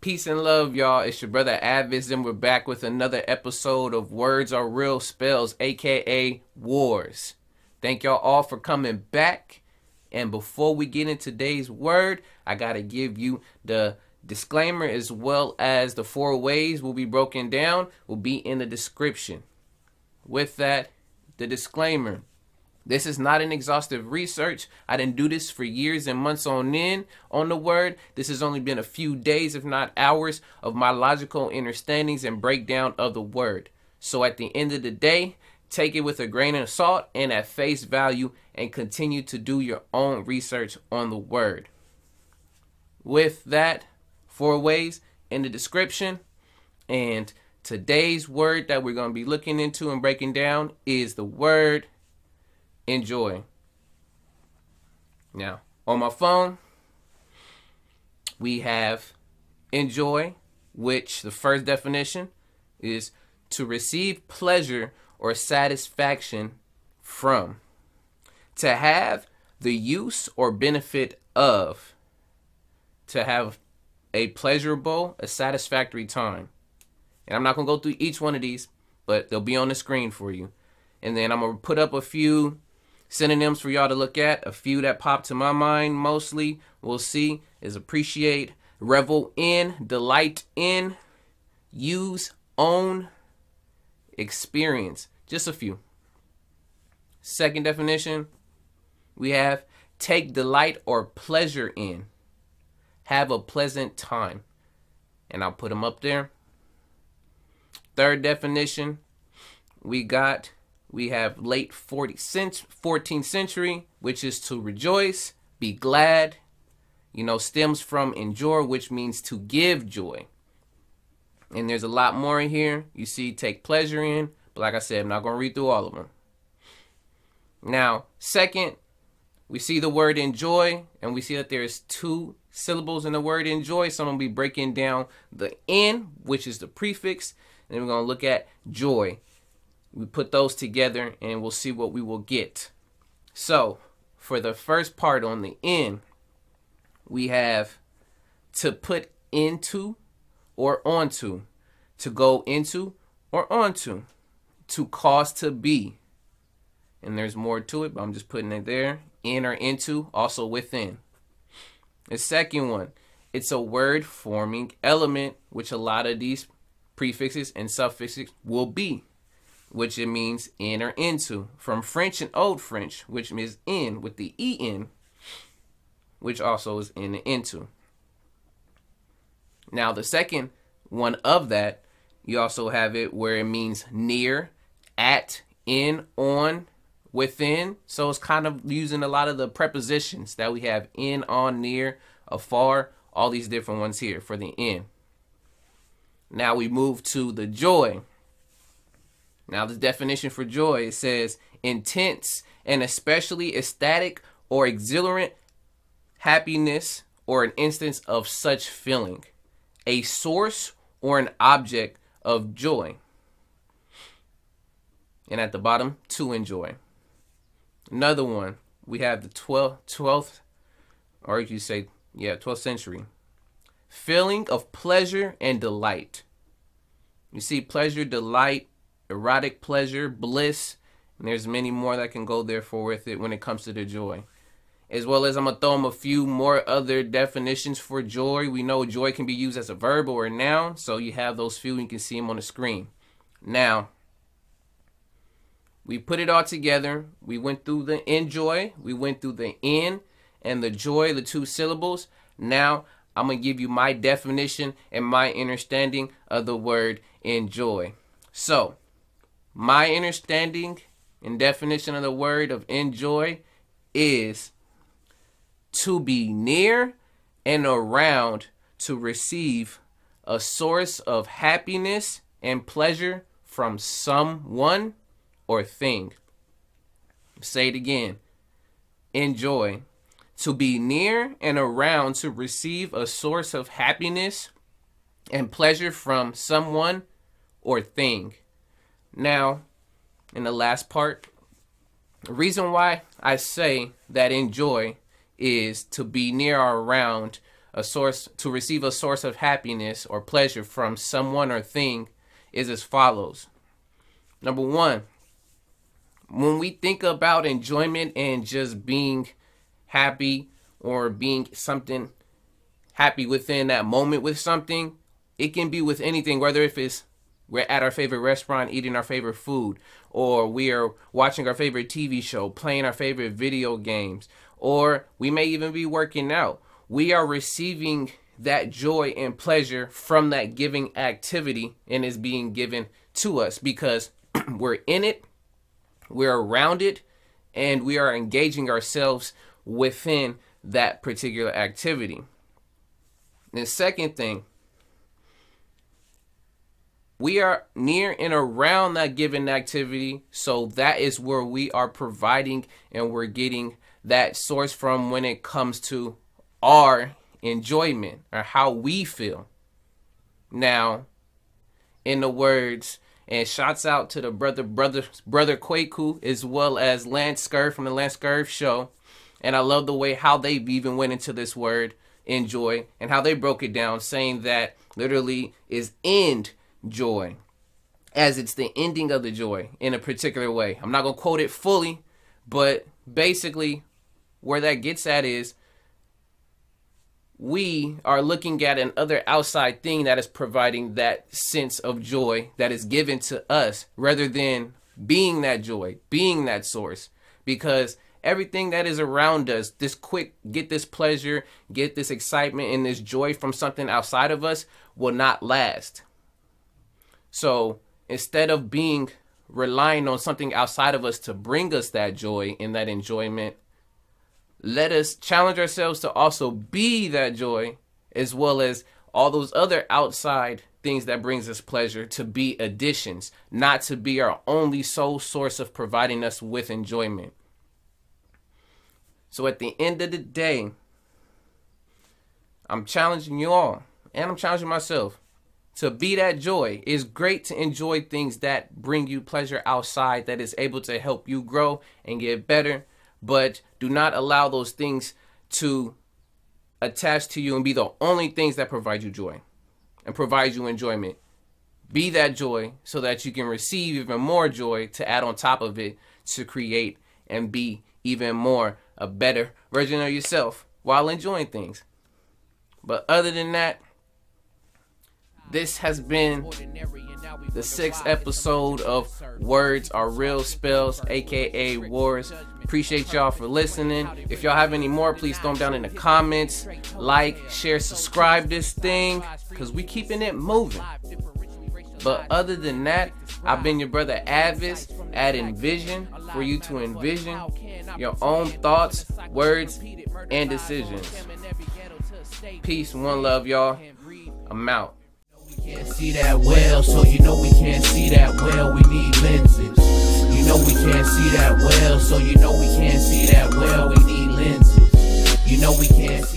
Peace and love, y'all. It's your brother A.D.V.I.S, and we're back with another episode of Words Are Real Spells, aka Wars. Thank y'all all for coming back. And before we get into today's word, I gotta give you the disclaimer, as well as the 4 ways will be broken down will be in the description. With that, the disclaimer. This is not an exhaustive research. I didn't do this for years and months on end on the word. This has only been a few days, if not hours, of my logical understandings and breakdown of the word. So at the end of the day, take it with a grain of salt and at face value, and continue to do your own research on the word. With that, 4 ways in the description. And today's word that we're going to be looking into and breaking down is the word enjoy. Now, on my phone, we have enjoy, which the first definition is to receive pleasure or satisfaction from, to have the use or benefit of, to have a pleasurable, a satisfactory time. And I'm not going to go through each one of these, but they'll be on the screen for you. And then I'm going to put up a few synonyms for y'all to look at. A few that pop to my mind mostly, we'll see, is appreciate, revel in, delight in, use, own, experience. Just a few. Second definition, we have take delight or pleasure in, have a pleasant time. And I'll put them up there. Third definition, we have late 14th century, which is to rejoice, be glad, stems from enjoy, which means to give joy. And there's a lot more in here. You see, take pleasure in, but like I said, I'm not going to read through all of them. Now, second, we see the word enjoy, and we see that there's 2 syllables in the word enjoy. So I'm going to be breaking down the in, which is the prefix, and then we're going to look at joy. We put those together and we'll see what we will get. So for the first part on the in, we have to put into or onto, to go into or onto, to cause to be. And there's more to it, but I'm just putting it there. In or into, also within. The second one, it's a word forming element, which a lot of these prefixes and suffixes will be, which it means in or into, from French and Old French, which means in with the en, which also is in and into. Now the second one of that, you also have it where it means near, at, in, on, within. So it's kind of using a lot of the prepositions that we have: in, on, near, afar, all these different ones here for the in. Now we move to the joy. Now the definition for joy, it says intense and especially ecstatic or exhilarant happiness, or an instance of such feeling, a source or an object of joy. And at the bottom, to enjoy. Another one, we have the 12th, or you say, 12th century. Feeling of pleasure and delight. You see, pleasure, delight, erotic pleasure, bliss, and there's many more that can go there for with it when it comes to the joy. As well as I'm going to throw them a few more other definitions for joy. We know joy can be used as a verb or a noun, so you have those few and you can see them on the screen. Now, we put it all together. We went through the enjoy, we went through the in and the joy, the 2 syllables. Now, I'm going to give you my definition and my understanding of the word enjoy. So, my understanding and definition of the word of enjoy is to be near and around, to receive a source of happiness and pleasure from someone or thing. Say it again. Enjoy. To be near and around, to receive a source of happiness and pleasure from someone or thing. Now, in the last part, the reason why I say that enjoy is to be near or around to receive a source of happiness or pleasure from someone or thing is as follows. Number one, when we think about enjoyment and just being happy or being something happy within that moment with something, it can be with anything, whether if it's we're at our favorite restaurant eating our favorite food, or we are watching our favorite TV show, playing our favorite video games, or we may even be working out. We are receiving that joy and pleasure from that giving activity, and is being given to us because we're in it, we're around it, and we are engaging ourselves within that particular activity. The second thing, we are near and around that given activity, so that is where we are providing and we're getting that source from when it comes to our enjoyment or how we feel. Now, in the words, and shouts out to the brother Kwaku, as well as Scurv from the Scurv show, and I love the way how they even went into this word enjoy and how they broke it down, saying that literally is end joy, as it's the ending of the joy in a particular way. I'm not going to quote it fully, but basically where that gets at is we are looking at another outside thing that is providing that sense of joy that is given to us, rather than being that joy, being that source. Because everything that is around us, this quick, get this pleasure, get this excitement and this joy from something outside of us, will not last. So instead of relying on something outside of us to bring us that joy and that enjoyment, let us challenge ourselves to also be that joy, as well as all those other outside things that brings us pleasure, to be additions, not to be our only sole source of providing us with enjoyment. So at the end of the day, I'm challenging you all, and I'm challenging myself, to be that joy. It's great to enjoy things that bring you pleasure outside, that is able to help you grow and get better. But do not allow those things to attach to you and be the only things that provide you joy and provide you enjoyment. Be that joy so that you can receive even more joy to add on top of it, to create and be even more a better version of yourself while enjoying things. But other than that, this has been the 6th episode of Words Are Real Spells, aka Wars. Appreciate y'all for listening. If y'all have any more, please throw them down in the comments. Like, share, subscribe this thing, because we keeping it moving. But other than that, I've been your brother A.D.V.I.S., adding vision for you to envision your own thoughts, words, and decisions. Peace and one love, y'all. I'm out. Can't see that well, so you know we can't see that well, we need lenses. You know we can't see that well, so you know we can't see that well, we need lenses. You know we can't see